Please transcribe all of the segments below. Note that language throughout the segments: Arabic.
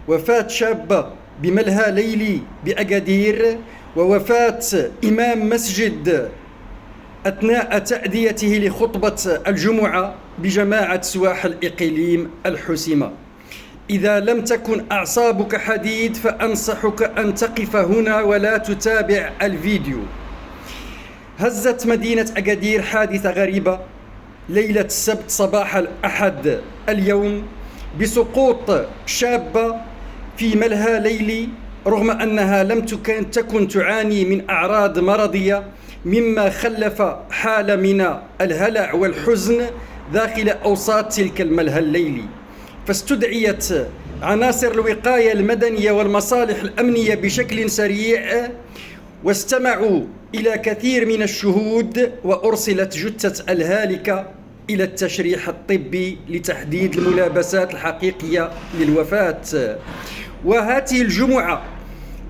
وفاة شابة بملهى ليلي بأكادير، ووفاة إمام مسجد أثناء تأديته لخطبة الجمعة بجماعة سواح الإقليم الحسيمة. إذا لم تكن أعصابك حديد فأنصحك أن تقف هنا ولا تتابع الفيديو. هزت مدينة أكادير حادثة غريبة ليلة السبت صباح الأحد اليوم بسقوط شابة في ملهى ليلي، رغم أنها لم تكن تعاني من أعراض مرضية، مما خلف حالة من الهلع والحزن داخل أوساط تلك الملهى الليلي. فاستدعيت عناصر الوقاية المدنية والمصالح الأمنية بشكل سريع، واستمعوا إلى كثير من الشهود، وأرسلت جثة الهالكة إلى التشريح الطبي لتحديد الملابسات الحقيقية للوفاة. وهذه الجمعة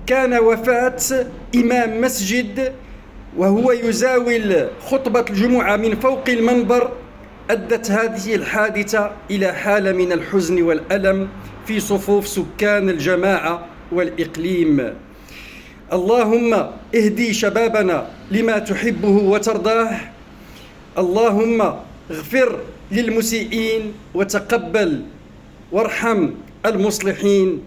كان وفاة إمام مسجد وهو يزاول خطبة الجمعة من فوق المنبر. أدت هذه الحادثة إلى حالة من الحزن والألم في صفوف سكان الجماعة والإقليم. اللهم اهدي شبابنا لما تحبه وترضاه، اللهم اغفر للمسيئين وتقبل وارحم المصلحين.